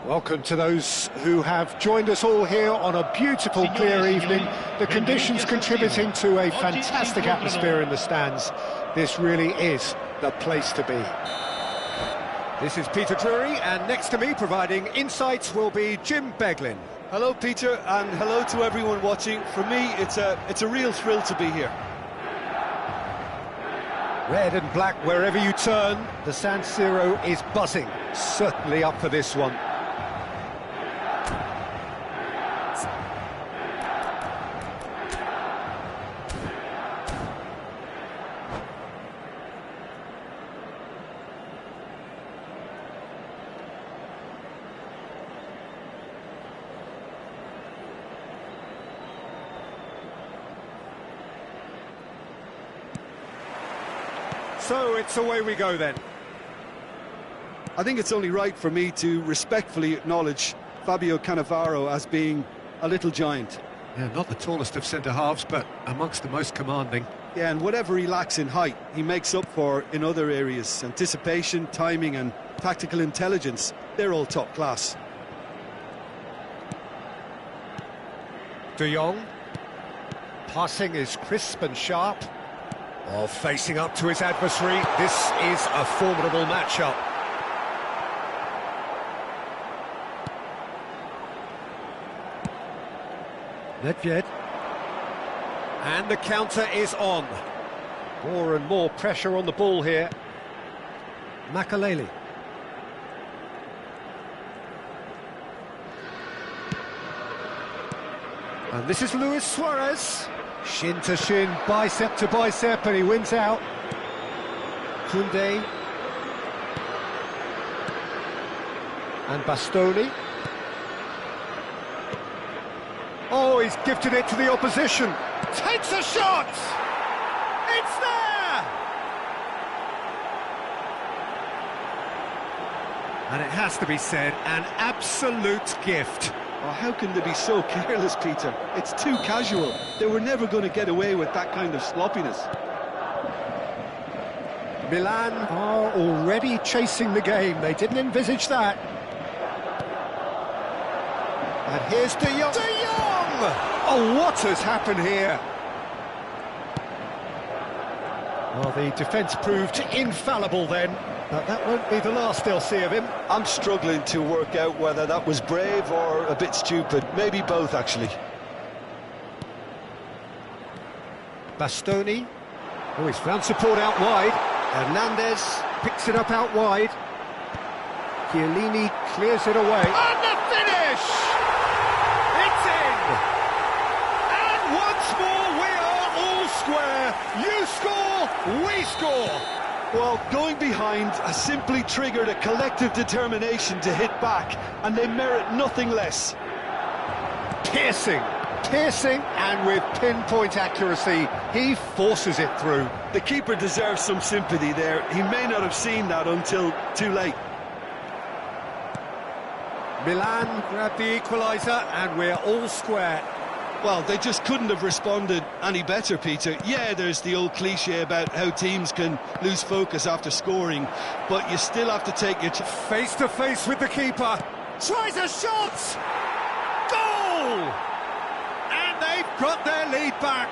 Welcome to those who have joined us all here on a beautiful, clear evening. The conditions contributing to a fantastic atmosphere in the stands. This really is the place to be. This is Peter Drury, and next to me, providing insights, will be Jim Beglin. Hello, Peter, and hello to everyone watching. For me, it's a real thrill to be here. Red and black wherever you turn, the San Siro is buzzing. Certainly up for this one. So it's away we go then. I think it's only right for me to respectfully acknowledge Fabio Cannavaro as being a little giant. Yeah, not the tallest of centre-halves, but amongst the most commanding. Yeah, and whatever he lacks in height, he makes up for in other areas. Anticipation, timing and tactical intelligence, they're all top class. De Jong. Passing is crisp and sharp. Oh, facing up to his adversary, this is a formidable matchup. Nedved. And the counter is on. More and more pressure on the ball here. Makaleli. And this is Luis Suarez. Shin to shin, bicep to bicep, and he wins out. Koundé. And Bastoni. Oh, he's gifted it to the opposition. Takes a shot! It's there! And it has to be said, an absolute gift. Oh, how can they be so careless, Peter? It's too casual. They were never going to get away with that kind of sloppiness. Milan are already chasing the game. They didn't envisage that. And here's De Jong. De Jong! Oh, what has happened here? Well, the defence proved infallible then. But that won't be the last they'll see of him. I'm struggling to work out whether that was brave or a bit stupid. Maybe both, actually. Bastoni. Oh, he's found support out wide. Hernandez picks it up out wide. Chiellini clears it away. And the finish! It's in! And once more we are all square. You score, we score. Well, going behind has simply triggered a collective determination to hit back, and they merit nothing less. Piercing, and with pinpoint accuracy, he forces it through. The keeper deserves some sympathy there. He may not have seen that until too late. Milan grabbed the equaliser, and we're all square. Well, they just couldn't have responded any better, Peter. Yeah, there's the old cliche about how teams can lose focus after scoring, but you still have to take your face to face with the keeper. Tries a shot! Goal! And they've got their lead back.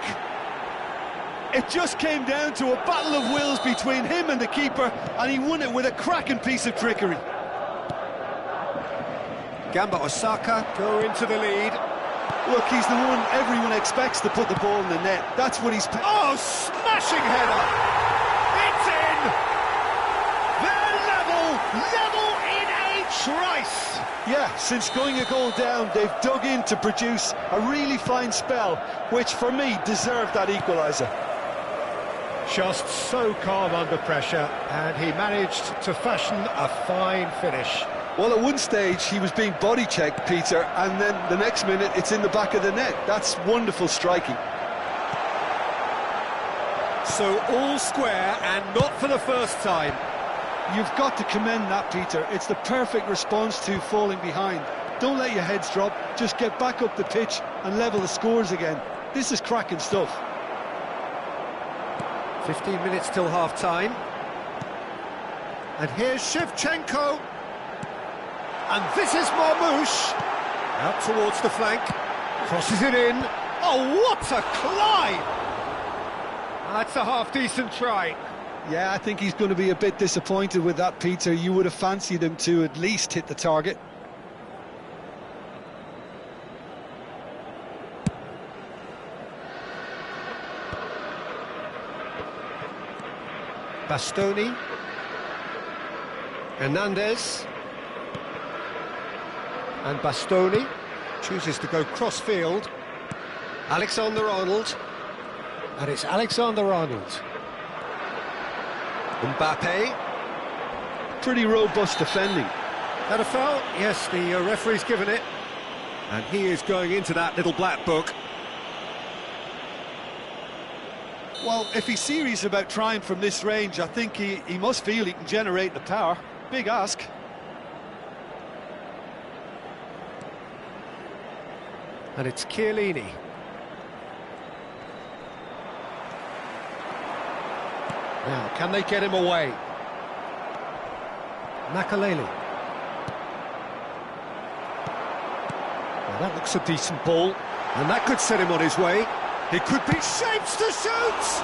It just came down to a battle of wills between him and the keeper, and he won it with a cracking piece of trickery. Gamba Osaka go into the lead. Look, he's the one everyone expects to put the ball in the net. That's what he's... Oh, smashing header! It's in! They're level in a trice! Yeah, since going a goal down, they've dug in to produce a really fine spell, which for me deserved that equaliser. Just so calm under pressure, and he managed to fashion a fine finish. Well, at one stage, he was being body-checked, Peter, and then the next minute, it's in the back of the net. That's wonderful striking. So all square, and not for the first time. You've got to commend that, Peter. It's the perfect response to falling behind. Don't let your heads drop. Just get back up the pitch and level the scores again. This is cracking stuff. 15 minutes till half-time. And here's Shevchenko. And this is Marmoush. Out towards the flank. Crosses it in. Oh, what a climb! That's a half-decent try. Yeah, I think he's going to be a bit disappointed with that, Peter. You would have fancied him to at least hit the target. Bastoni. Hernandez. And Bastoni chooses to go cross-field. Alexander-Arnold. And it's Alexander-Arnold. Mbappe. Pretty robust defending. That a foul? Yes, the referee's given it. And he is going into that little black book. Well, if he's serious about trying from this range, I think he must feel he can generate the power. Big ask. And it's Chiellini. Now, can they get him away? Makaleli. Well, that looks a decent ball, and that could set him on his way. He could be shapes to shoot!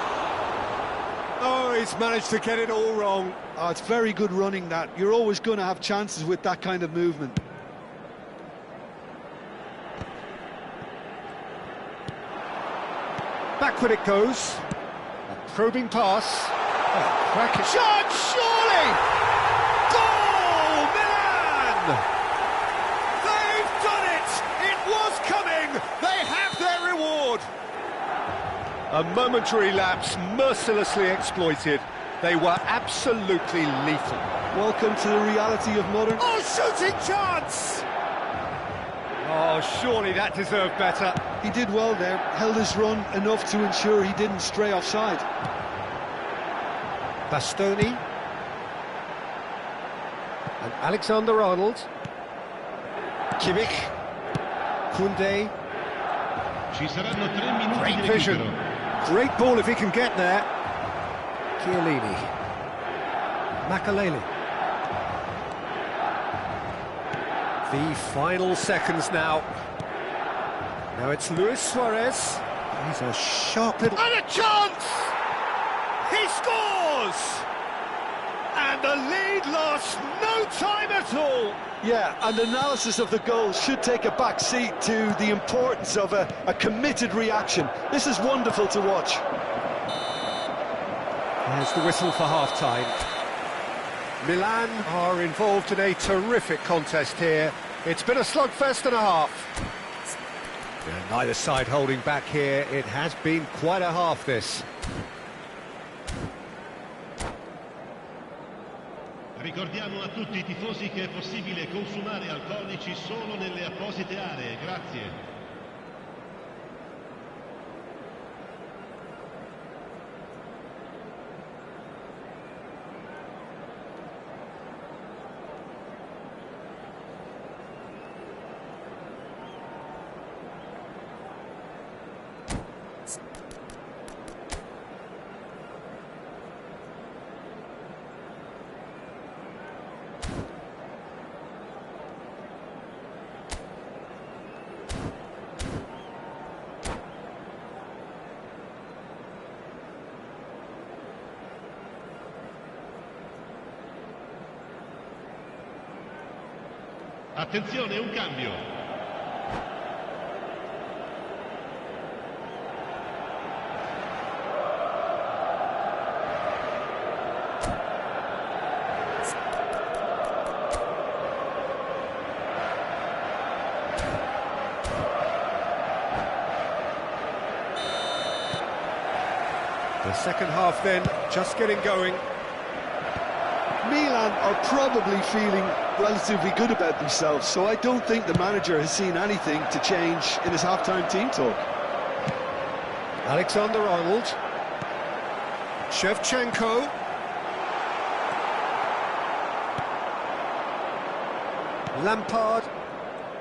Oh, he's managed to get it all wrong. Oh, it's very good running, that. You're always going to have chances with that kind of movement. Backward it goes. A probing pass. Oh, cracking shot, surely! Goal, Milan! They've done it! It was coming! They have their reward! A momentary lapse, mercilessly exploited. They were absolutely lethal. Welcome to the reality of modern... Oh, shooting chance! Oh, surely that deserved better. He did well there, held his run enough to ensure he didn't stray offside. Bastoni. And Alexander-Arnold. Kimmich. Koundé. Ci saranno 3 minuti Great di vision. recupero. Great ball if he can get there. Chiellini. Makaleli. The final seconds now. Now it's Luis Suarez. He's a sharp little... And a chance! He scores! And the lead lost no time at all. Yeah, and analysis of the goal should take a back seat to the importance of a committed reaction. This is wonderful to watch. There's the whistle for half-time. Milan are involved in a terrific contest here. It's been a slugfest and a half. And neither side holding back here. It has been quite a half, this. Ricordiamo a tutti I tifosi che è possibile consumare alcolici solo nelle apposite aree. Grazie. Attenzione, un cambio. The second half then, just getting going. Milan are probably feeling relatively good about themselves, so I don't think the manager has seen anything to change in his half-time team talk. Alexander-Arnold. Shevchenko. Lampard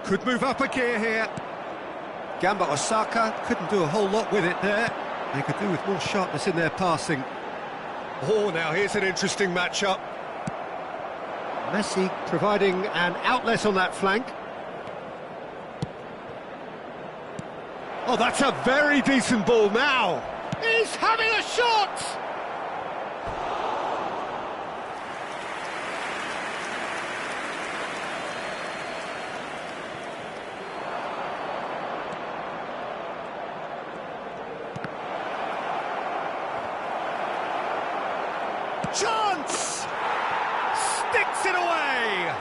could move up a gear here. Gamba Osaka couldn't do a whole lot with it there. They could do with more sharpness in their passing. Oh, now here's an interesting matchup. Messi providing an outlet on that flank. Oh, that's a very decent ball now. He's having a shot! Chance! Sticks it away!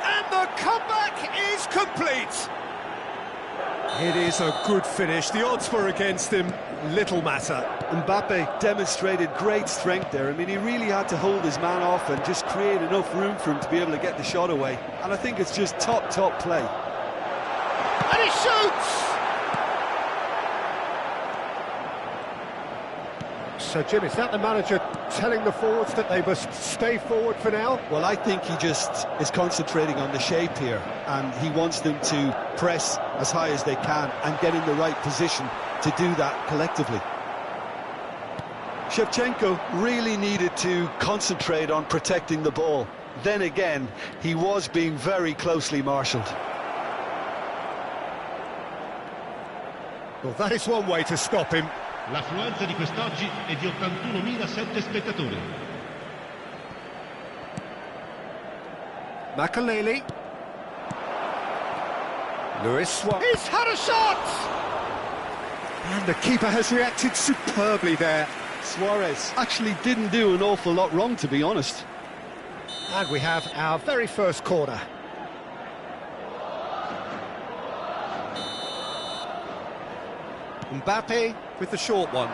And the comeback is complete! It is a good finish. The odds were against him. Little matter. Mbappe demonstrated great strength there. I mean, he really had to hold his man off and just create enough room for him to be able to get the shot away. And I think it's just top play. And he shoots! So, Jim, is that the manager telling the forwards that they must stay forward for now? Well, I think he just is concentrating on the shape here, and he wants them to press as high as they can and get in the right position to do that collectively. Shevchenko really needed to concentrate on protecting the ball. Then again, he was being very closely marshalled. Well, that is one way to stop him. L'affluenza di quest'oggi è di 81.007 spettatori. Makelele. Luis Suarez. He's had a shot! And the keeper has reacted superbly there. Suarez actually didn't do an awful lot wrong, to be honest. And we have our very first corner. Mbappe with the short one.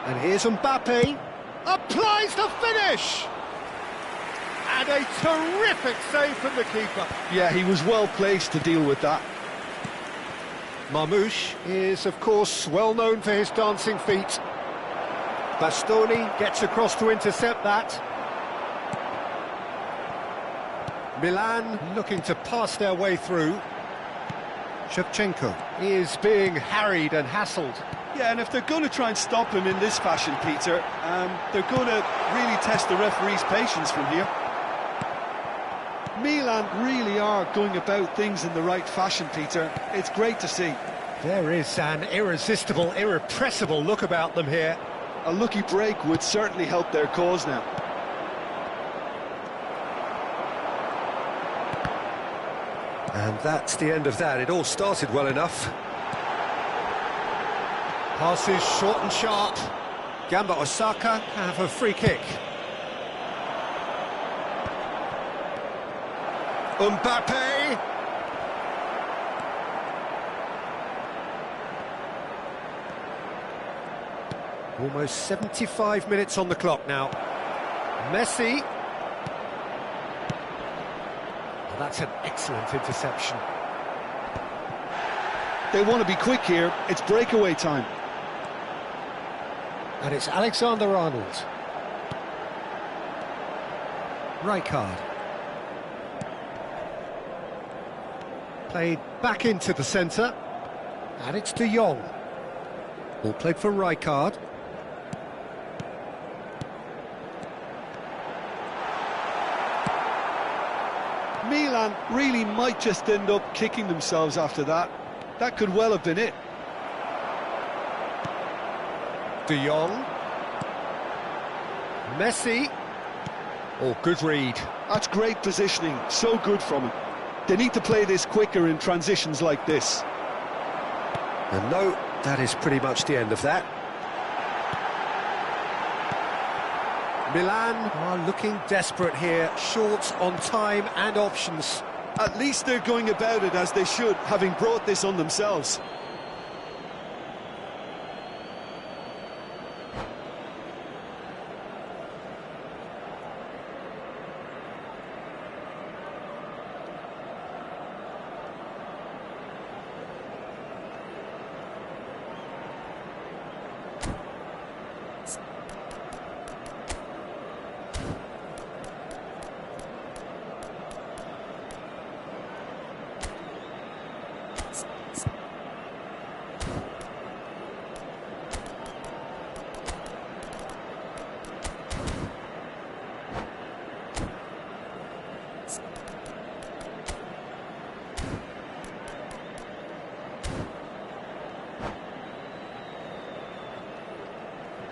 And here's Mbappe. Applies the finish! And a terrific save from the keeper. Yeah, he was well placed to deal with that. Marmoush is, of course, well known for his dancing feet. Bastoni gets across to intercept that. Milan looking to pass their way through. Shevchenko is being harried and hassled. Yeah, and if they're going to try and stop him in this fashion, Peter, they're going to really test the referee's patience from here. Milan really are going about things in the right fashion, Peter. It's great to see. There is an irresistible, irrepressible look about them here. A lucky break would certainly help their cause now. And that's the end of that. It all started well enough. Passes short and sharp. Gamba Osaka have a free kick. Mbappe! Almost 75 minutes on the clock now. Messi. Well, that's an excellent interception. They want to be quick here. It's breakaway time. And it's Alexander-Arnold. Rijkaard. Played back into the centre. And it's De Jong. Ball played for Rijkaard. Milan really might just end up kicking themselves after that. That could well have been it. De Jong. Messi. Oh, good read. That's great positioning, so good from him. They need to play this quicker in transitions like this. And no, that is pretty much the end of that. Milan are looking desperate here, short on time and options. At least they're going about it as they should, having brought this on themselves.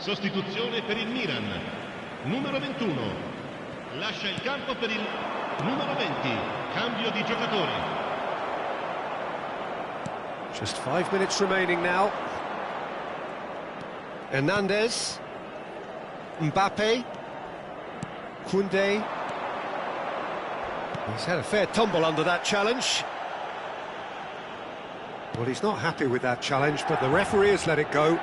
Sostituzione per il Milan. Numero 21. Lascia il campo per il numero 20. Cambio di giocatore. Just 5 minutes remaining now. Hernandez. Mbappe. Koundé. He's had a fair tumble under that challenge. Well, he's not happy with that challenge, but the referee has let it go.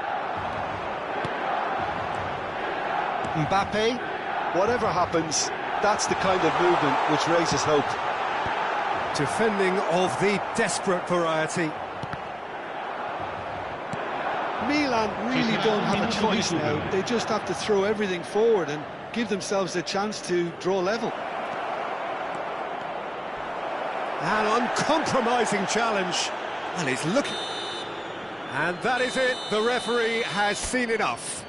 Mbappe. Whatever happens, that's the kind of movement which raises hope. Defending of the desperate variety. Milan really don't have a choice now. They just have to throw everything forward and give themselves a chance to draw level. An uncompromising challenge. Well, he's looking... And that is it. The referee has seen enough.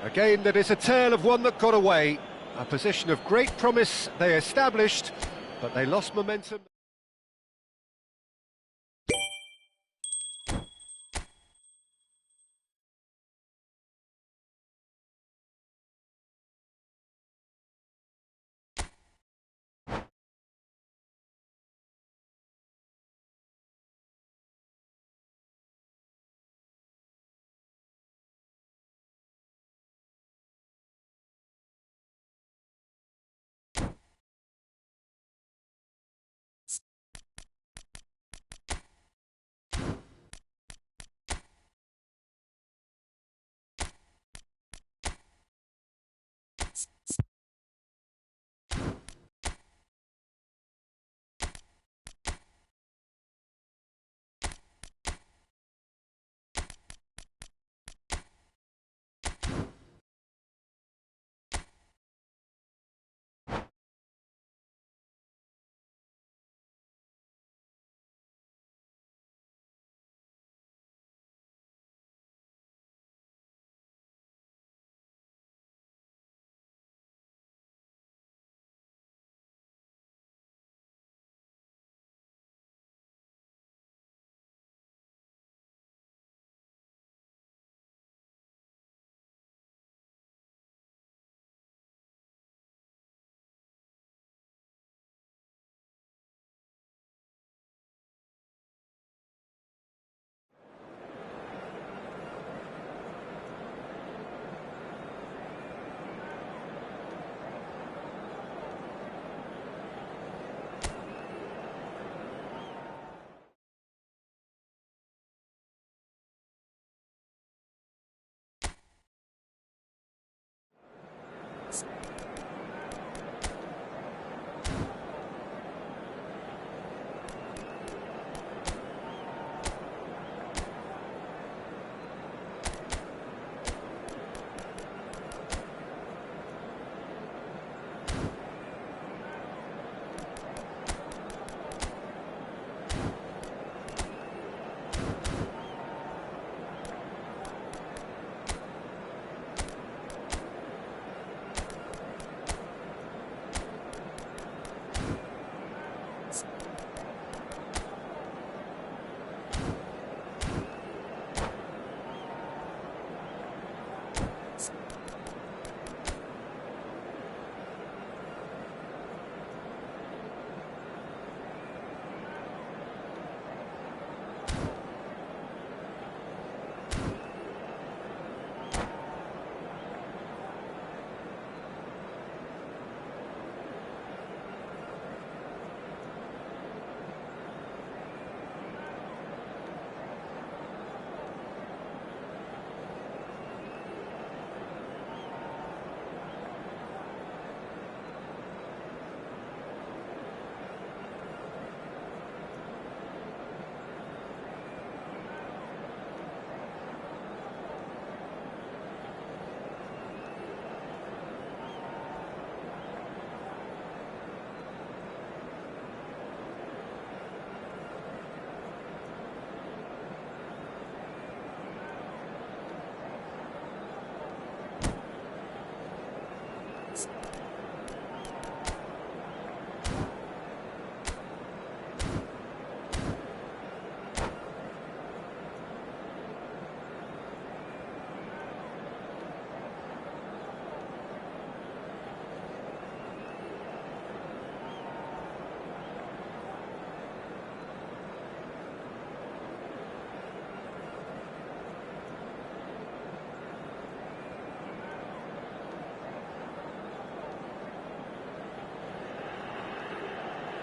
A game that is a tale of one that got away. A position of great promise they established, but they lost momentum.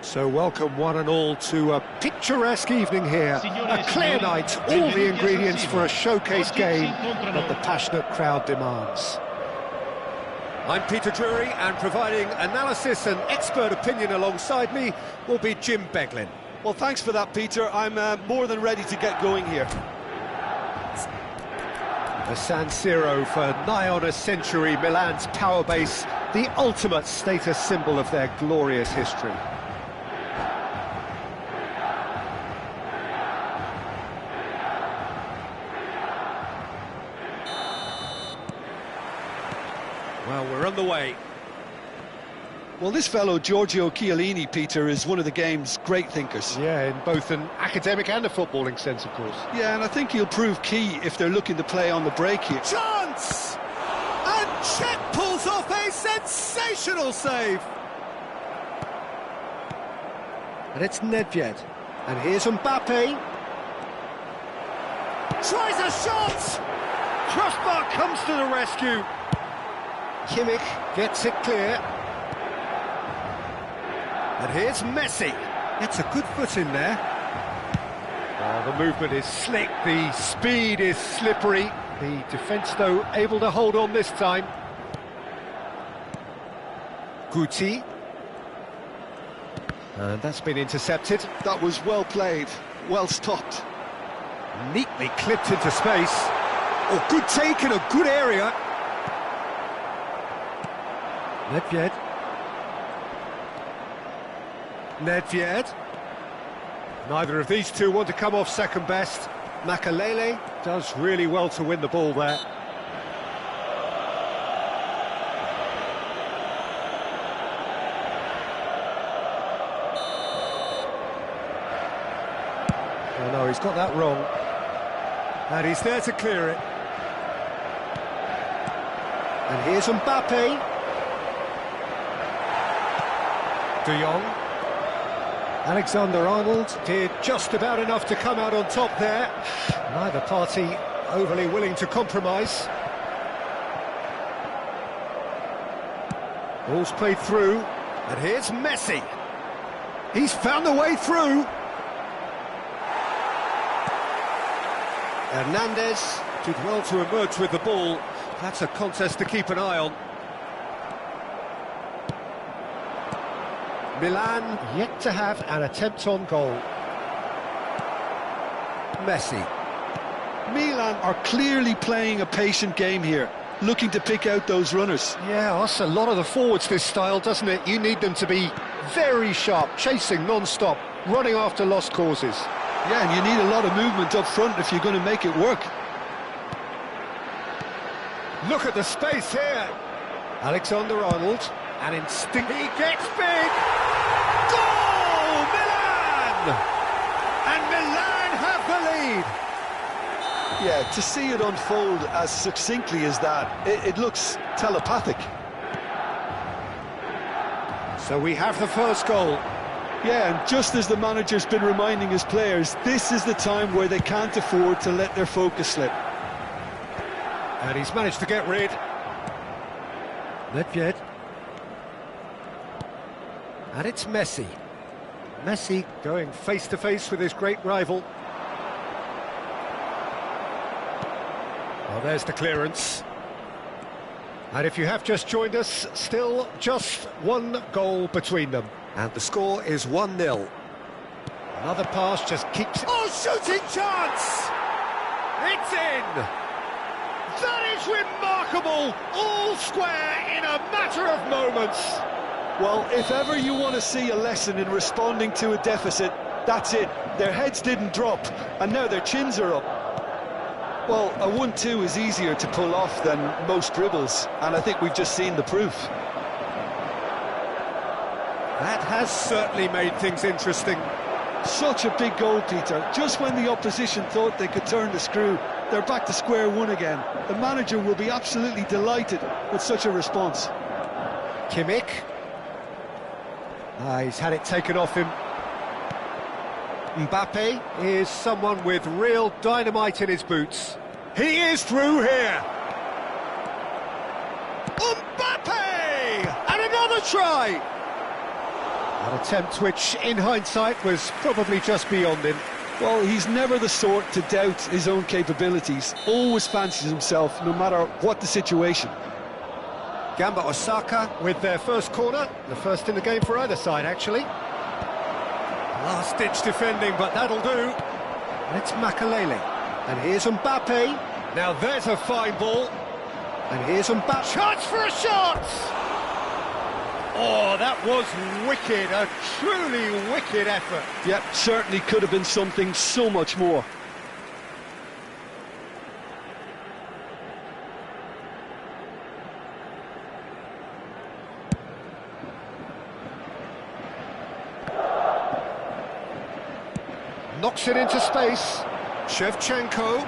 So welcome one and all to a picturesque evening here. A clear night, all the ingredients for a showcase game that the passionate crowd demands. I'm Peter Drury, and providing analysis and expert opinion alongside me will be Jim Beglin. Well, thanks for that, Peter. I'm more than ready to get going here. The San Siro for nigh on a century, Milan's power base, the ultimate status symbol of their glorious history. Well, we're on the way. Well, this fellow, Giorgio Chiellini, Peter, is one of the game's great thinkers. Yeah, in both an academic and a footballing sense, of course. Yeah, and I think he'll prove key if they're looking to play on the break here. Chance! And Cech pulls off a sensational save! And it's Nedved. And here's Mbappe. Tries a shot! Crossbar comes to the rescue. Kimmich gets it clear. And here's Messi. It's a good foot in there. Oh, the movement is slick, the speed is slippery. The defence, though, able to hold on this time. Guti. And that's been intercepted. That was well played, well stopped. Neatly clipped into space. Oh, good take in a good area. Nedved. Neither of these two want to come off second best. Makalele does really well to win the ball there. Oh no, he's got that wrong. And he's there to clear it. And here's Mbappe. De Jong. Alexander-Arnold did just about enough to come out on top there. Neither party overly willing to compromise. Ball's played through, and here's Messi. He's found the way through. Hernandez did well to emerge with the ball. That's a contest to keep an eye on. Milan yet to have an attempt on goal. Messi. Milan are clearly playing a patient game here, looking to pick out those runners. Yeah, that's a lot of the forwards, this style, doesn't it? You need them to be very sharp, chasing non-stop, running after lost causes. Yeah, and you need a lot of movement up front if you're going to make it work. Look at the space here. Alexander-Arnold, an instinct. He gets big. Goal! Milan! And Milan have the lead. Yeah, to see it unfold as succinctly as that, it looks telepathic. So we have the first goal. Yeah, and just as the manager's been reminding his players, this is the time where they can't afford to let their focus slip. And he's managed to get rid. Nedved. And it's Messi. Messi going face-to-face with his great rival. Well, there's the clearance. And if you have just joined us, still just one goal between them. And the score is 1-0. Another pass just keeps... Oh, shooting chance! It's in! That is remarkable! All square in a matter of moments. Well, if ever you want to see a lesson in responding to a deficit, that's it. Their heads didn't drop, and now their chins are up. Well, a 1-2 is easier to pull off than most dribbles, and I think we've just seen the proof. That has certainly made things interesting. Such a big goal, Peter. Just when the opposition thought they could turn the screw, they're back to square one again. The manager will be absolutely delighted with such a response. Kimmich. He's had it taken off him. Mbappe is someone with real dynamite in his boots. He is through here. Mbappe! And another try! And An attempt which, in hindsight, was probably just beyond him. Well, he's never the sort to doubt his own capabilities. Always fancies himself, no matter what the situation. Gamba Osaka with their first corner, the first in the game for either side, actually. Last-ditch defending, but that'll do. And it's Makalele. And here's Mbappe. Now there's a fine ball. And here's Mbappe. Chance for a shot! Oh, that was wicked, a truly wicked effort. Yeah, certainly could have been something so much more. Knocks it into space. Shevchenko.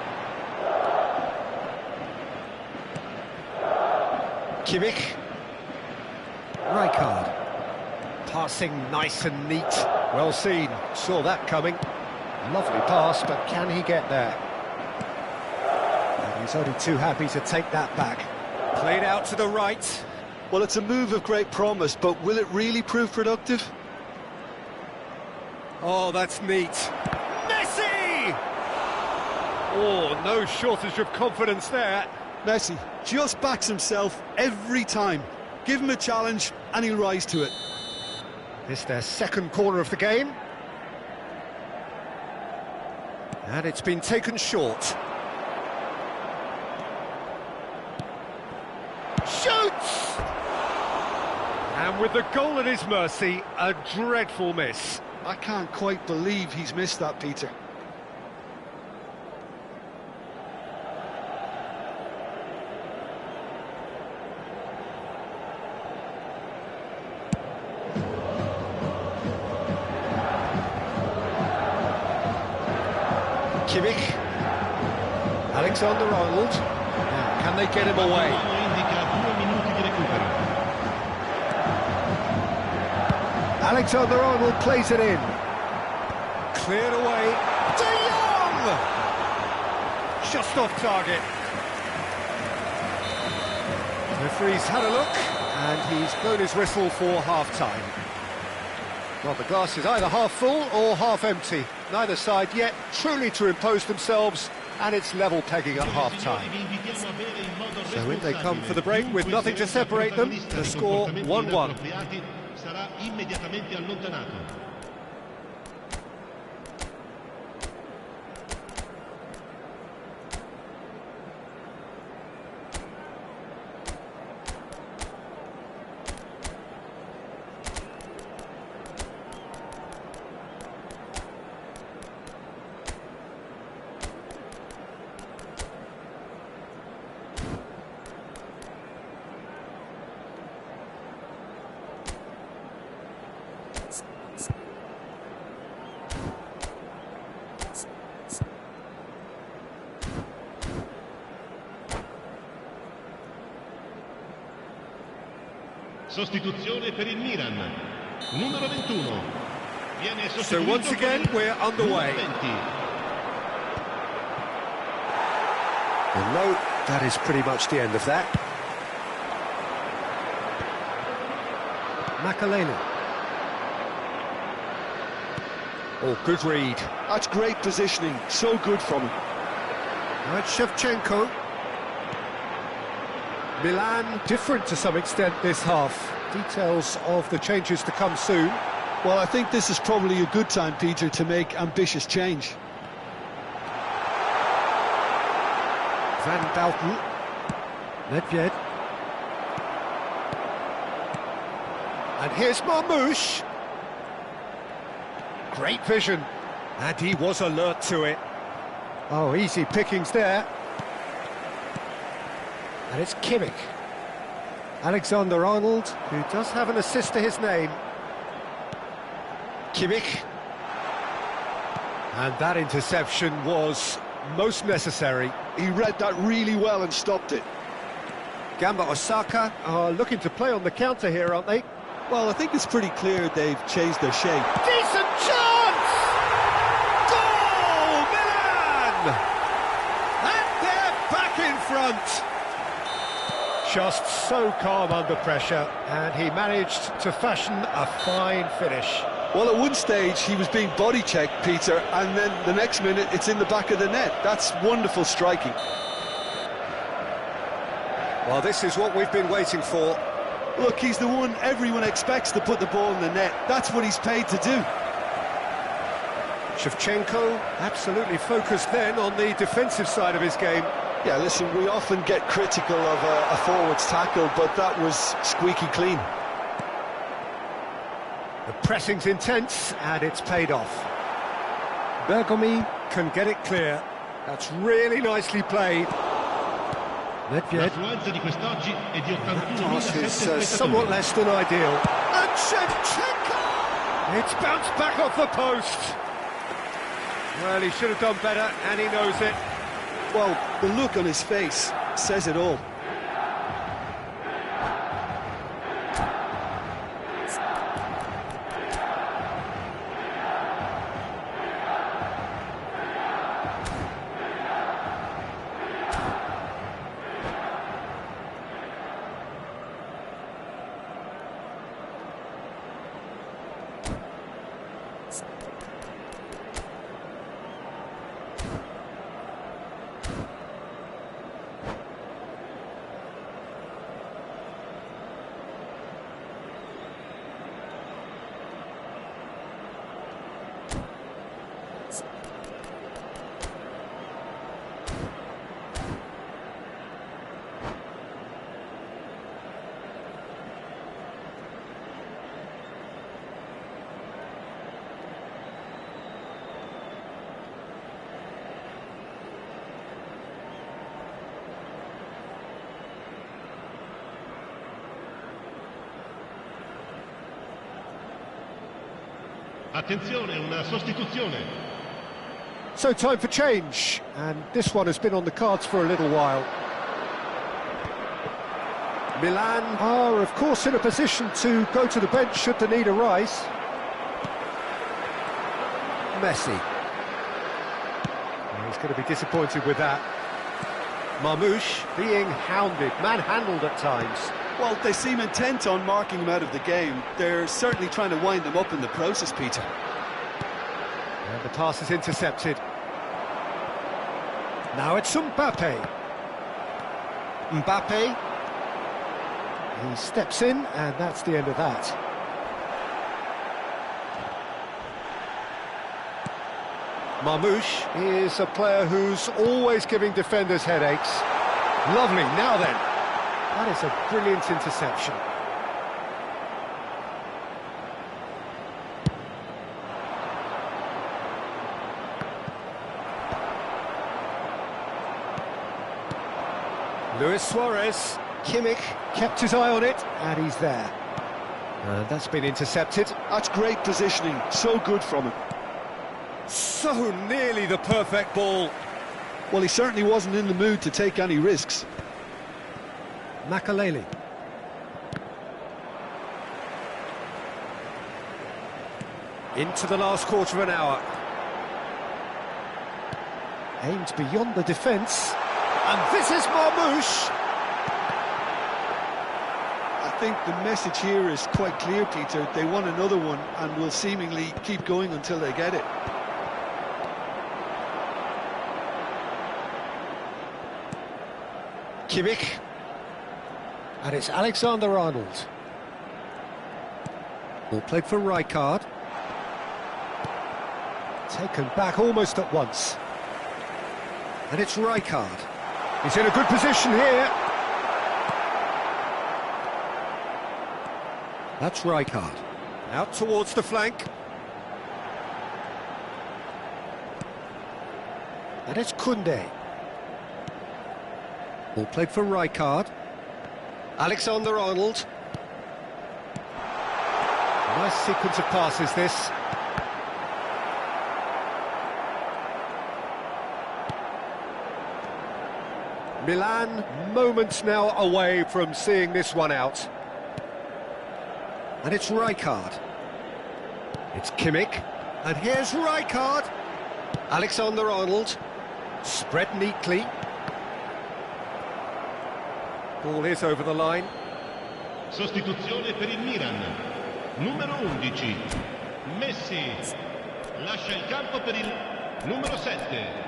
Kimmich. Rijkaard. Passing nice and neat. Well seen. Saw that coming. Lovely pass, but can he get there? And he's only too happy to take that back. Played out to the right. Well, it's a move of great promise, but will it really prove productive? Oh, that's neat. Messi! Oh, no shortage of confidence there. Messi just backs himself every time. Give him a challenge and he'll rise to it. It's their second corner of the game. And it's been taken short. Shoots! And with the goal at his mercy, a dreadful miss. I can't quite believe he's missed that, Peter. Kimmich. Alexander-Arnold. Now, can they get him away? Alexander-Arnold plays it in. Cleared away. De Jong! Just off target. The referee's had a look, and he's blown his whistle for half-time. Well, the glass is either half full or half empty. Neither side yet truly to impose themselves, and it's level pegging at half-time. So in they come for the break with nothing to separate them. The score 1-1. Sarà immediatamente allontanato. Sostituzione per il Milan. Numero 21. Viene sostituito. So once again we're underway. Well, no, that is pretty much the end of that. Makalele. Oh, good read. That's great positioning, so good from him. Right, Shevchenko. Milan different to some extent this half. Details of the changes to come soon. Well, I think this is probably a good time, Peter, to make ambitious change. Van Dalton. Nedved. And here's Marmoush. Great vision. And he was alert to it. Oh, easy pickings there. And it's Kimmich. Alexander-Arnold, who does have an assist to his name. Kimmich. And that interception was most necessary. He read that really well and stopped it. Gamba Osaka are looking to play on the counter here, aren't they? Well, I think it's pretty clear they've changed their shape. Decent chance! Goal, Milan! And they're back in front. just so calm under pressure, and he managed to fashion a fine finish. Well, at one stage he was being body checked, Peter, and then the next minute it's in the back of the net. That's wonderful striking. Well, this is what we've been waiting for. Look, he's the one everyone expects to put the ball in the net. That's what he's paid to do. Shevchenko absolutely focused then on the defensive side of his game. Yeah, listen, we often get critical of a forward's tackle, but that was squeaky clean. The pressing's intense, and it's paid off. Bergomi can get it clear. That's really nicely played. Nedved. L'affluenza di quest'oggi è di That pass is 81.700 somewhat spettatori. less than ideal. And Shevchenko! It's bounced back off the post. Well, he should have done better, and he knows it. Well, the look on his face says it all. Attenzione, una sostituzione. So time for change, and this one has been on the cards for a little while. Milan are, of course, in a position to go to the bench should the need arise. Messi. He's going to be disappointed with that. Marmoush being hounded, manhandled at times. Well, they seem intent on marking him out of the game. They're certainly trying to wind him up in the process, Peter. And the pass is intercepted. Now it's Mbappe. Mbappe. He steps in, and that's the end of that. Marmoush is a player who's always giving defenders headaches. Lovely, now then. That is a brilliant interception. Luis Suarez, Kimmich kept his eye on it, and he's there. That's been intercepted. That's great positioning, so good from him. So nearly the perfect ball. Well, he certainly wasn't in the mood to take any risks. Makaleli. Into the last quarter of an hour. Aimed beyond the defence. And this is Marmoush. I think the message here is quite clear, Peter. They want another one and will seemingly keep going until they get it. Kimmich. And it's Alexander-Arnold. Ball played for Rijkaard. Taken back almost at once. And it's Rijkaard. He's in a good position here. That's Rijkaard. Out towards the flank. And it's Koundé. Ball played for Rijkaard. Alexander-Arnold. Nice sequence of passes, this. Milan, moments now away from seeing this one out. And it's Rijkaard. It's Kimmich. And here's Rijkaard. Alexander-Arnold. Spread neatly. Ball is over the line. Sostituzione per il Milan. Numero 11. Messi. Lascia il campo per il numero 7.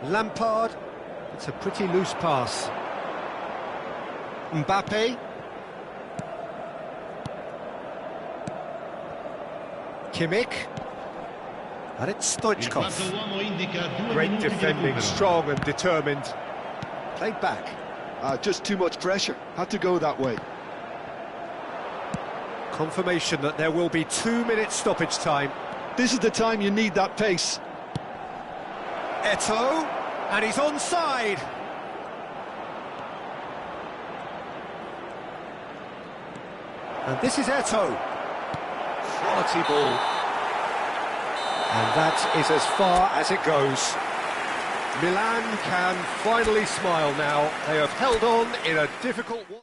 Lampard, it's a pretty loose pass. Mbappe. Kimmich. And it's Il Stoichkov. quarto uomo indica 2 Great minuti di defending, recupero. strong and determined. Played back. Just too much pressure. Had to go that way. Confirmation that there will be 2 minutes stoppage time. This is the time you need that pace. Eto'o, and he's onside. And this is Eto'o. Quality ball. And that is as far as it goes. Milan can finally smile now. They have held on in a difficult one.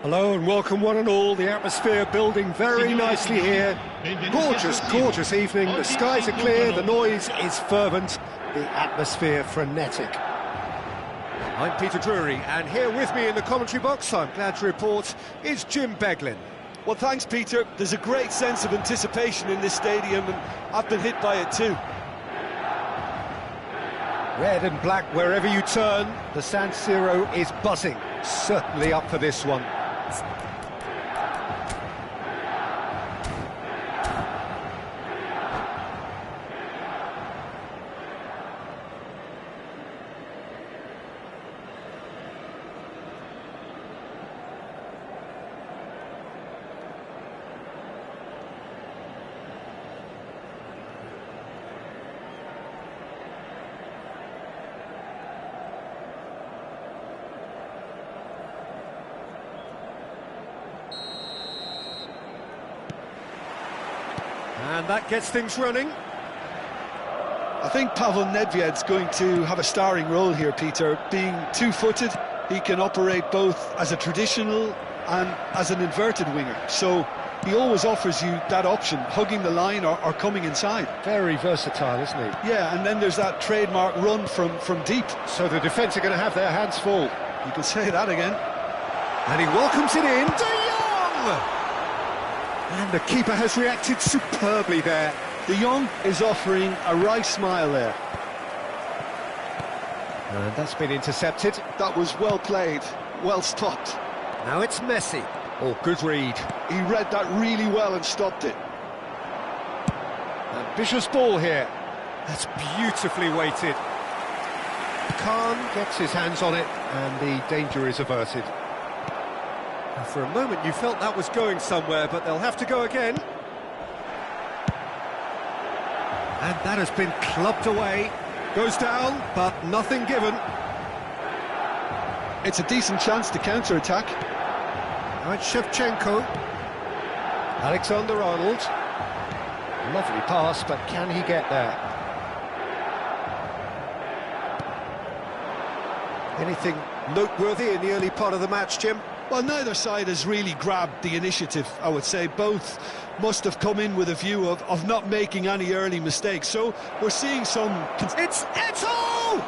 Hello and welcome one and all. The atmosphere building very nicely here. Gorgeous, gorgeous evening. The skies are clear, the noise is fervent, the atmosphere frenetic. I'm Peter Drury, and here with me in the commentary box, I'm glad to report, is Jim Beglin. Well, thanks, Peter. There's a great sense of anticipation in this stadium, and I've been hit by it too. Red and black wherever you turn, the San Siro is buzzing. Certainly up for this one. And that gets things running. I think Pavel Nedved's going to have a starring role here, Peter. Being two-footed, he can operate both as a traditional and as an inverted winger. So he always offers you that option, hugging the line or coming inside. Very versatile, isn't he? Yeah, and then there's that trademark run from deep. So the defence are going to have their hands full. You can say that again. And he welcomes it in. De Jong! And the keeper has reacted superbly there. De Jong is offering a wry smile there. And that's been intercepted. That was well played, well stopped. Now it's Messi. Oh, good read. He read that really well and stopped it. Ambitious ball here. That's beautifully weighted. Khan gets his hands on it, and the danger is averted. For a moment you felt that was going somewhere, but they'll have to go again. And that has been clubbed away. Goes down, but nothing given. It's a decent chance to counter-attack. Now it's Shevchenko. Alexander-Arnold. Lovely pass, but can he get there? Anything noteworthy in the early part of the match, Jim? Well, neither side has really grabbed the initiative, I would say. Both must have come in with a view of not making any early mistakes. So we're seeing some... It's Eto'o!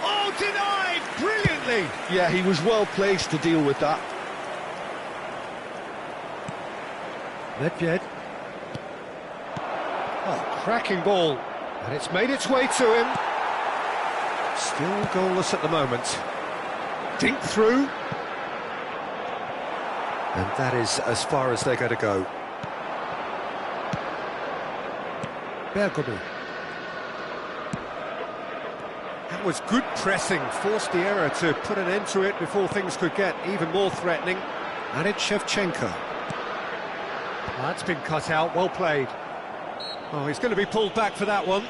Oh, denied brilliantly! Yeah, he was well placed to deal with that. Nedved. Oh, cracking ball. And it's made its way to him. Still goalless at the moment. Dink through. And that is as far as they're going to go. Bergomi. That was good pressing, forced the error to put an end to it before things could get even more threatening. And it's Shevchenko. That's been cut out, well played. Oh, he's going to be pulled back for that one.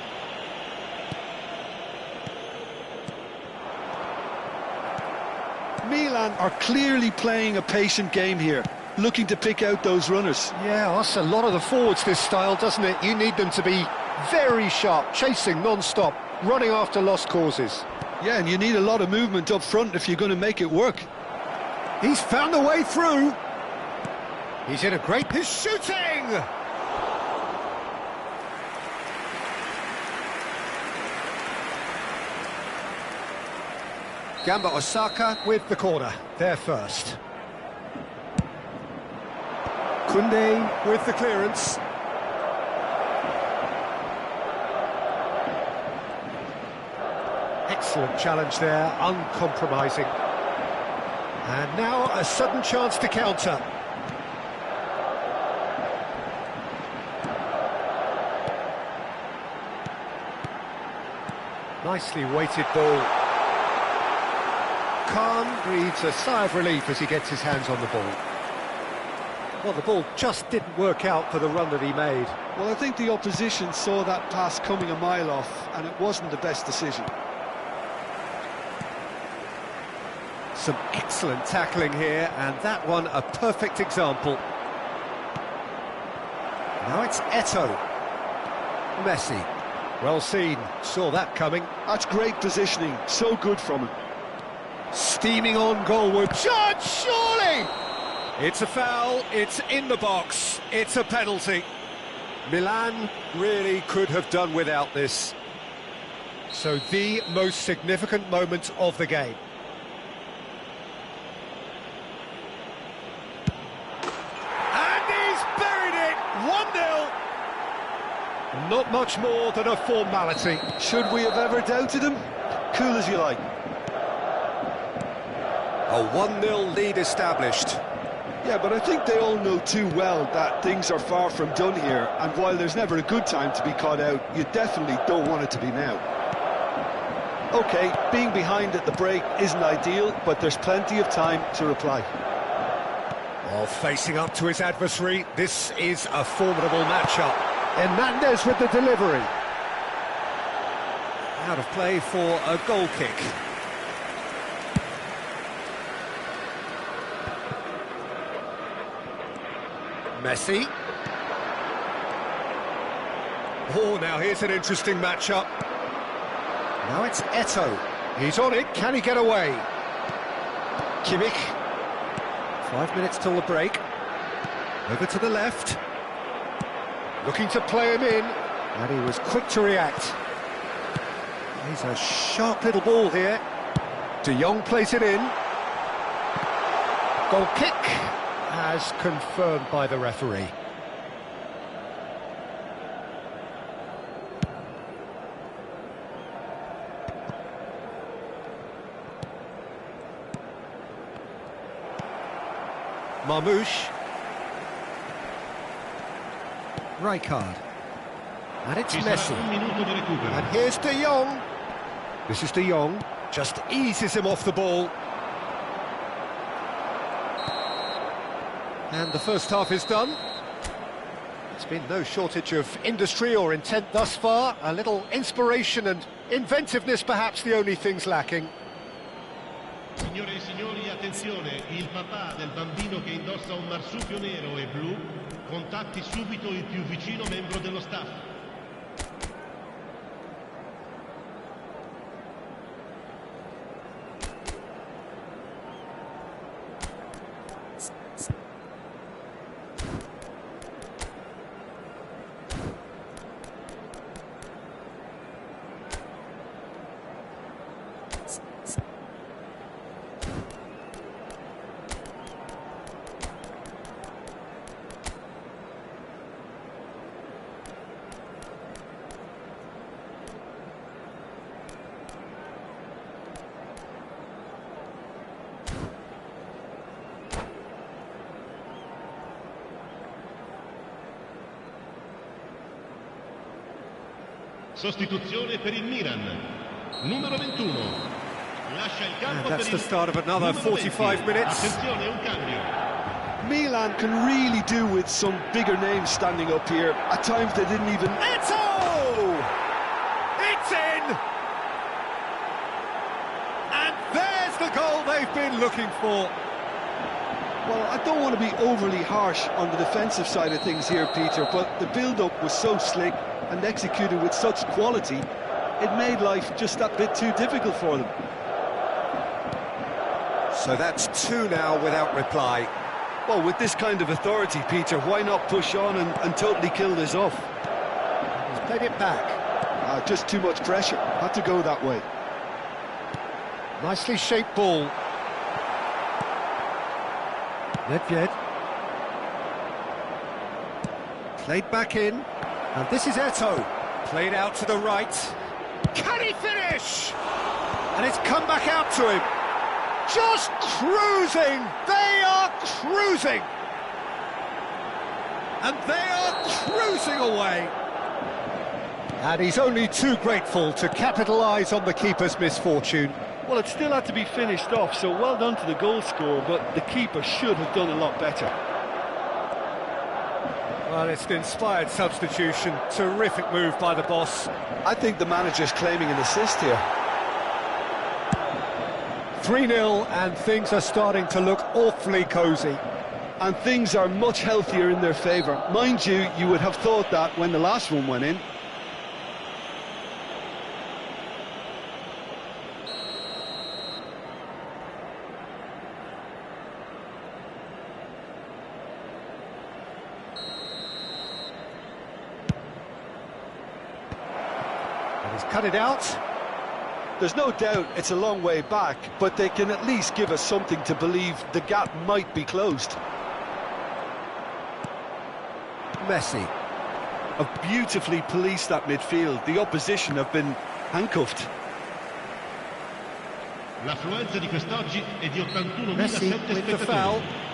Milan are clearly playing a patient game here, looking to pick out those runners. Yeah, that's a lot of the forwards, this style, doesn't it? You need them to be very sharp, chasing non-stop, running after lost causes. Yeah, and you need a lot of movement up front if you're going to make it work. He's found a way through. He's in a great... He's shooting! Gamba Osaka with the corner, there first. Koundé with the clearance. Excellent challenge there, uncompromising. And now a sudden chance to counter. Nicely weighted ball. Khan breathes a sigh of relief as he gets his hands on the ball. Well, the ball just didn't work out for the run that he made. Well, I think the opposition saw that pass coming a mile off, and it wasn't the best decision. Some excellent tackling here, and that one a perfect example. Now it's Eto'o. Messi. Well seen, saw that coming. That's great positioning, so good from him. Steaming on goalward. Judge, surely! It's a foul, it's in the box, it's a penalty. Milan really could have done without this. So the most significant moment of the game. And he's buried it! 1-0! Not much more than a formality. Should we have ever doubted him? Cool as you like. A 1-0 lead established. Yeah, but I think they all know too well that things are far from done here, and while there's never a good time to be caught out, you definitely don't want it to be now. OK, being behind at the break isn't ideal, but there's plenty of time to reply. While facing up to his adversary, this is a formidable matchup. Hernandez with the delivery. Out of play for a goal kick. Messi. Oh, now here's an interesting matchup. Now it's Eto'o. He's on it, can he get away? Kimmich. 5 minutes till the break. Over to the left. Looking to play him in, and he was quick to react. He's a sharp little ball here. De Jong plays it in. Goal kick, as confirmed by the referee. Marmoush. Rijkaard. And it's Messi. And here's De Jong. This is De Jong. Just eases him off the ball. And the first half is done. There's been no shortage of industry or intent thus far. A little inspiration and inventiveness, perhaps the only things lacking. Signore e signori, attenzione, il papà del bambino che indossa un marsupio nero e blu contatti subito il più vicino membro dello staff. Sostituzione per il Milan. Numero 21. Lascia il campo And that's per the start of another 45 minutes. Attenzione, un cambio. Milan can really do with some bigger names standing up here. At times they didn't even... Eto'o! It's in! And there's the goal they've been looking for. Well, I don't want to be overly harsh on the defensive side of things here, Peter, but the build-up was so slick and executed with such quality, it made life just that bit too difficult for them. So that's two now without reply. Well, with this kind of authority, Peter, why not push on and totally kill this off? He's played it back. Just too much pressure. Had to go that way. Nicely shaped ball. Nedved. Played back in. And this is Eto'o. Played out to the right. Can he finish? And it's come back out to him. Just cruising. They are cruising. And they are cruising away. And he's only too grateful to capitalise on the keeper's misfortune. Well, it still had to be finished off, so well done to the goal scorer, but the keeper should have done a lot better. Well, it's an inspired substitution. Terrific move by the boss. I think the manager's claiming an assist here. 3-0, and things are starting to look awfully cosy. And things are much healthier in their favour. Mind you, you would have thought that when the last one went in. He's cut it out. There's no doubt it's a long way back, but they can at least give us something to believe the gap might be closed. Messi. Have beautifully policed that midfield. The opposition have been handcuffed. L'affluenza di quest'oggi è di 81.007 Messi with the foul. spettatori.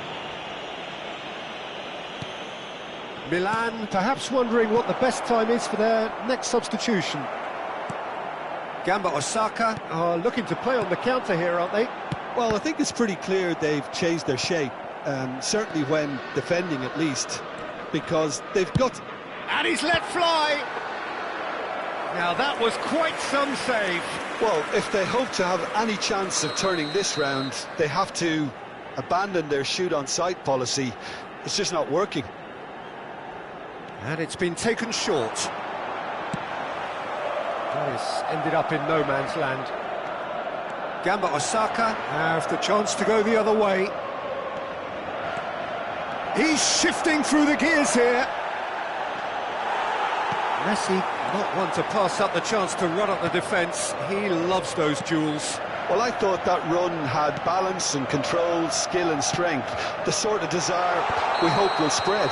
Milan perhaps wondering what the best time is for their next substitution. Gamba Osaka are looking to play on the counter here, aren't they? Well, I think it's pretty clear they've changed their shape, certainly when defending at least, because they've got... And he's let fly! Now that was quite some save. Well, if they hope to have any chance of turning this round, they have to abandon their shoot-on-sight policy. It's just not working. And it's been taken short. This ended up in no man's land. Gamba Osaka have the chance to go the other way. He's shifting through the gears here. Messi, not one to pass up the chance to run up the defence. He loves those duels. Well, I thought that run had balance and control, skill and strength. The sort of desire we hope will spread.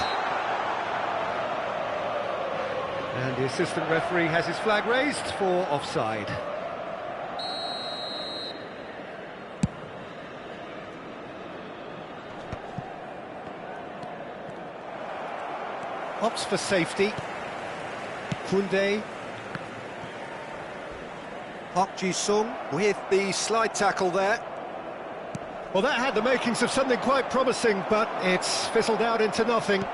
And the assistant referee has his flag raised for offside. Opts for safety. Koundé. Park Ji-sung with the slide tackle there. Well, that had the makings of something quite promising, but it's fizzled out into nothing.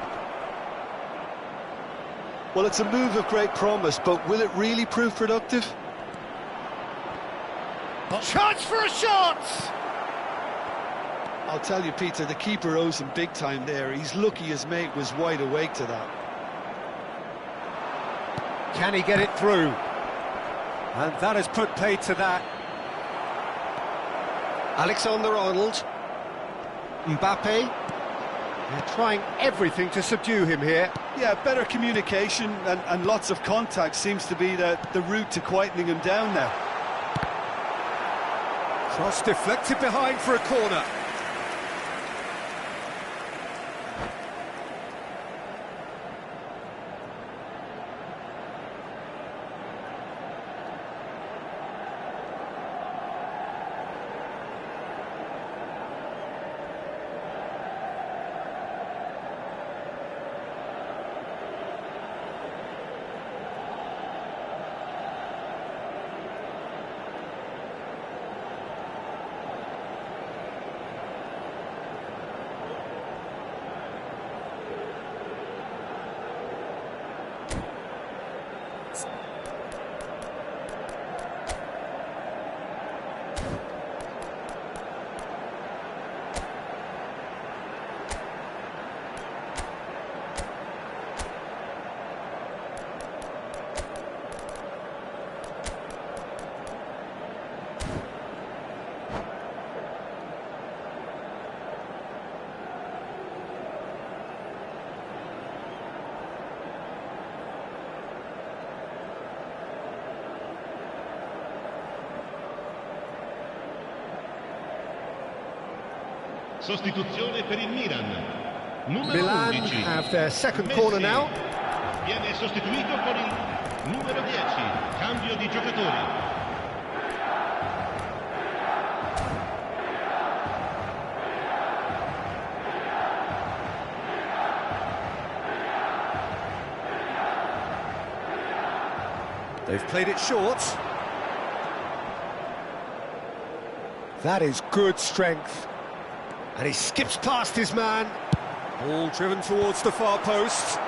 Well, it's a move of great promise, but will it really prove productive? Chance for a shot! I'll tell you, Peter, the keeper owes him big time there. He's lucky his mate was wide awake to that. Can he get it through? And that has put paid to that. Alexander-Arnold. Mbappe. They're trying everything to subdue him here. Yeah, better communication and lots of contact seems to be the route to quietening him down now. Cross deflected behind for a corner. Sostituzione per il Milan. Numero Milan 11. have their second Messi. corner now. Viene sostituito con il numero 10. Cambio di giocatori. They've played it short. That is good strength. And he skips past his man. Ball driven towards the far post.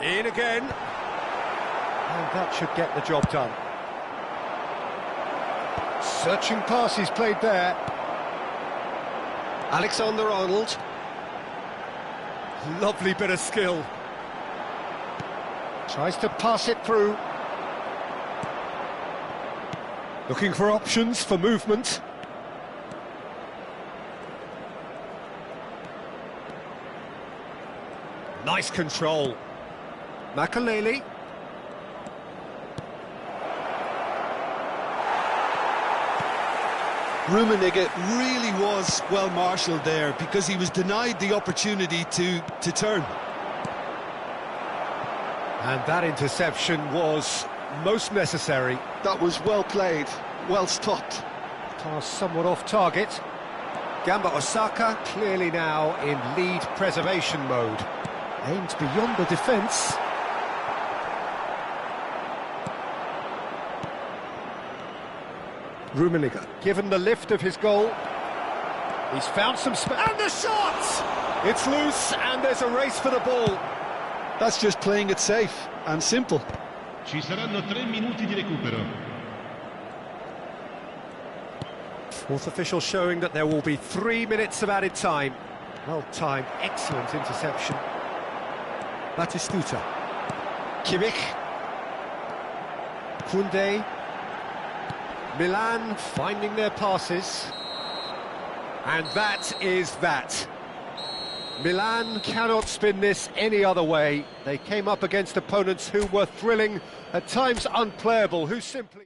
In again. And that should get the job done. Searching pass he's played there. Alexander-Arnold. Lovely bit of skill. Tries to pass it through. Looking for options for movement. Nice control. Makelele. Rummenigge really was well marshalled there because he was denied the opportunity to turn. And that interception was most necessary. That was well played, well stopped. Pass somewhat off target. Gamba Osaka clearly now in lead preservation mode. Aimed beyond the defence. Rummenigge, given the lift of his goal. He's found some space. And the shot! It's loose and there's a race for the ball. That's just playing it safe and simple. Ci saranno 3 minuti di recupero. Fourth official showing that there will be 3 minutes of added time. Well timed, excellent interception. Batistuta. Kimmich. Koundé. Milan finding their passes. And that is that. Milan cannot spin this any other way. They came up against opponents who were thrilling, at times unplayable, who simply...